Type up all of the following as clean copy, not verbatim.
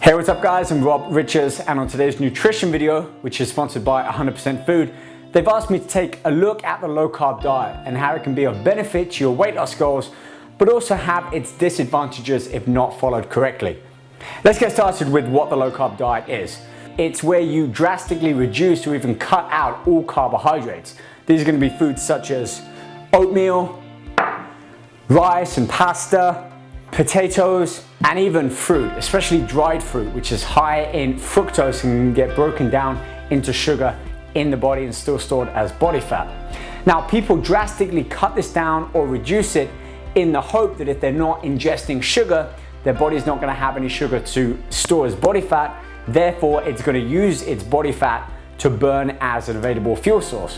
Hey, what's up guys? I'm Rob Richards, and on today's nutrition video, which is sponsored by 100% Food, they've asked me to take a look at the low carb diet and how it can be of benefit to your weight loss goals, but also have its disadvantages if not followed correctly. Let's get started with what the low carb diet is. It's where you drastically reduce or even cut out all carbohydrates. These are going to be foods such as oatmeal, rice and pasta, potatoes, and even fruit, especially dried fruit, which is high in fructose and can get broken down into sugar in the body and still stored as body fat. Now, people drastically cut this down or reduce it in the hope that if they're not ingesting sugar, their body's not going to have any sugar to store as body fat. Therefore, it's going to use its body fat to burn as an available fuel source.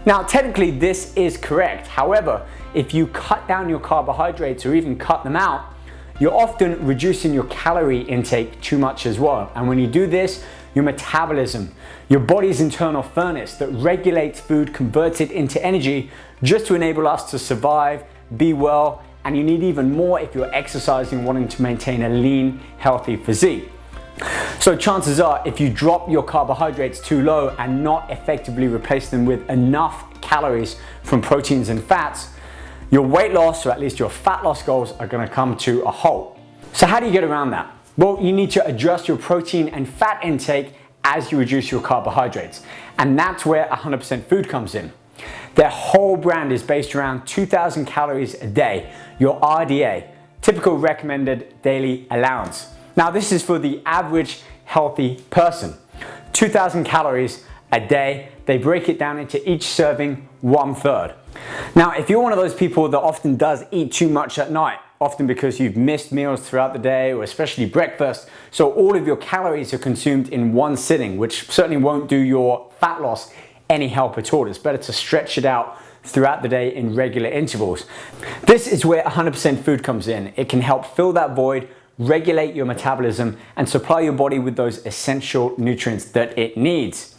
Now, technically, this is correct. However, if you cut down your carbohydrates or even cut them out, you're often reducing your calorie intake too much as well. And when you do this, your metabolism, your body's internal furnace that regulates food, converts it into energy just to enable us to survive, be well, and you need even more if you're exercising, wanting to maintain a lean, healthy physique. So chances are, if you drop your carbohydrates too low and not effectively replace them with enough calories from proteins and fats, your weight loss, or at least your fat loss goals, are going to come to a halt. So how do you get around that? Well, you need to adjust your protein and fat intake as you reduce your carbohydrates. And that's where 100% Food comes in. Their whole brand is based around 2,000 calories a day, your RDA, typical recommended daily allowance. Now, this is for the average healthy person. 2,000 calories a day. They break it down into each serving 1/3. Now, if you're one of those people that often does eat too much at night, often because you've missed meals throughout the day, or especially breakfast, so all of your calories are consumed in one sitting, which certainly won't do your fat loss any help at all. It's better to stretch it out throughout the day in regular intervals. This is where 100% Food comes in. It can help fill that void, regulate your metabolism, and supply your body with those essential nutrients that it needs.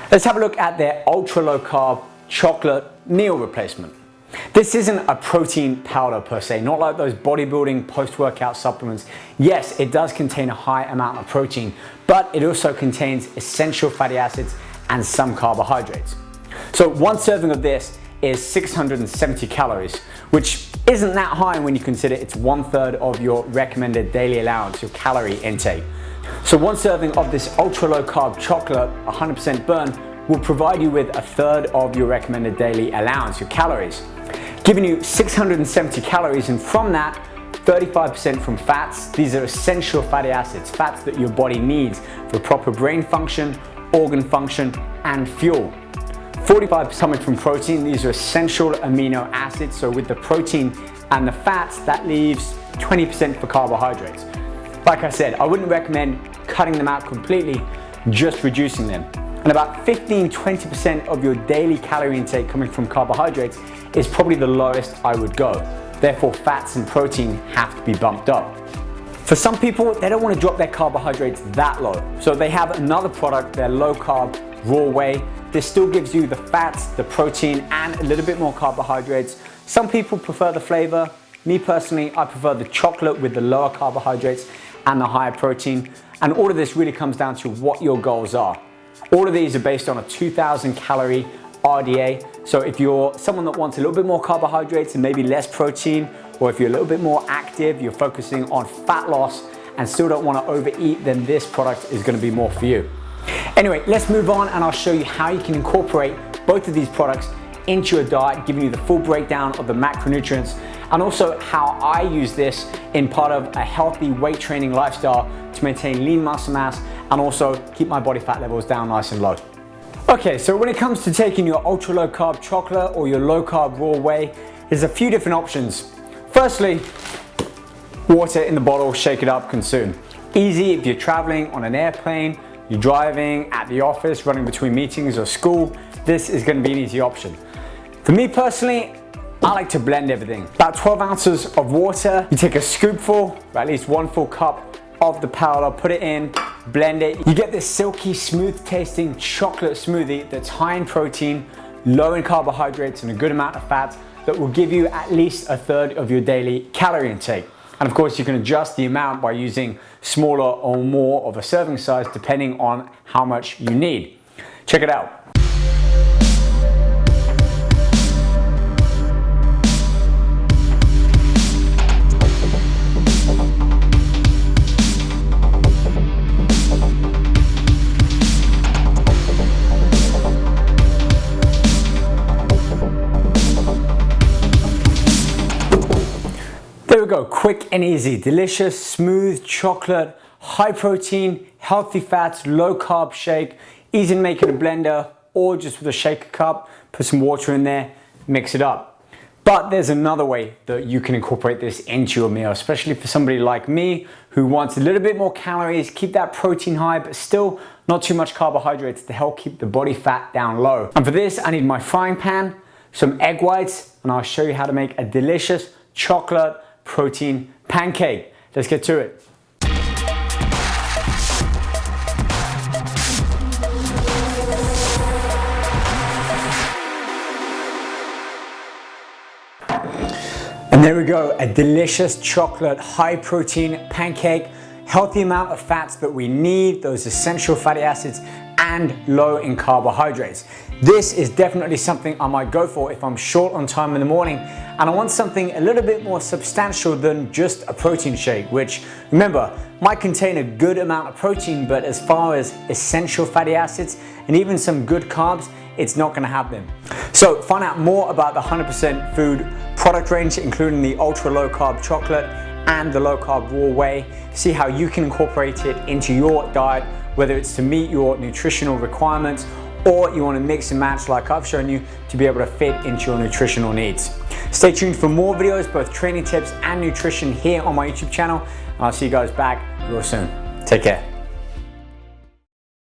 Let's have a look at their ultra low carb chocolate meal replacement. This isn't a protein powder per se, not like those bodybuilding post-workout supplements. Yes, it does contain a high amount of protein, but it also contains essential fatty acids and some carbohydrates. So one serving of this is 670 calories, which isn't that high when you consider it's 1/3 of your recommended daily allowance, your calorie intake. So one serving of this ultra low carb chocolate, 100% burn, will provide you with 1/3 of your recommended daily allowance, your calories, giving you 670 calories, and from that, 35% from fats. These are essential fatty acids, fats that your body needs for proper brain function, organ function, and fuel. 45% coming from protein. These are essential amino acids. So with the protein and the fats, that leaves 20% for carbohydrates. Like I said, I wouldn't recommend cutting them out completely, just reducing them. And about 15-20% of your daily calorie intake coming from carbohydrates is probably the lowest I would go. Therefore, fats and protein have to be bumped up. For some people, they don't want to drop their carbohydrates that low. So they have another product, their low carb raw whey. This still gives you the fats, the protein, and a little bit more carbohydrates. Some people prefer the flavor. Me personally, I prefer the chocolate with the lower carbohydrates and the higher protein. And all of this really comes down to what your goals are. All of these are based on a 2,000 calorie RDA. So if you're someone that wants a little bit more carbohydrates and maybe less protein, or if you're a little bit more active, you're focusing on fat loss and still don't want to overeat, then this product is going to be more for you. Anyway, let's move on and I'll show you how you can incorporate both of these products into your diet, giving you the full breakdown of the macronutrients, and also how I use this in part of a healthy weight training lifestyle to maintain lean muscle mass and also keep my body fat levels down nice and low. Okay, so when it comes to taking your ultra low carb chocolate or your low carb raw whey, there's a few different options. Firstly, water in the bottle, shake it up, consume. Easy if you're traveling on an airplane, you're driving, at the office, running between meetings or school, this is going to be an easy option. For me personally, I like to blend everything. About 12 ounces of water, you take a scoopful, or at least 1 full cup of the powder, put it in, blend it. You get this silky, smooth tasting chocolate smoothie that's high in protein, low in carbohydrates and a good amount of fats that will give you at least a third of your daily calorie intake. And of course, you can adjust the amount by using smaller or more of a serving size depending on how much you need. Check it out. There we go, quick and easy, delicious, smooth chocolate, high protein, healthy fats, low carb shake, easy to make in a blender or just with a shaker cup, put some water in there, mix it up. But there's another way that you can incorporate this into your meal, especially for somebody like me who wants a little bit more calories, keep that protein high, but still not too much carbohydrates to help keep the body fat down low. And for this, I need my frying pan, some egg whites, and I'll show you how to make a delicious chocolate protein pancake. Let's get to it. And there we go, a delicious chocolate high protein pancake, healthy amount of fats that we need, those essential fatty acids, and low in carbohydrates. This is definitely something I might go for if I'm short on time in the morning and I want something a little bit more substantial than just a protein shake, which, remember, might contain a good amount of protein, but as far as essential fatty acids and even some good carbs, it's not gonna have them. So find out more about the 100% food product range, including the ultra low carb chocolate and the low carb raw whey. See how you can incorporate it into your diet, whether it's to meet your nutritional requirements or you want to mix and match like I've shown you to be able to fit into your nutritional needs. Stay tuned for more videos, both training tips and nutrition here on my YouTube channel. And I'll see you guys back real soon. Take care.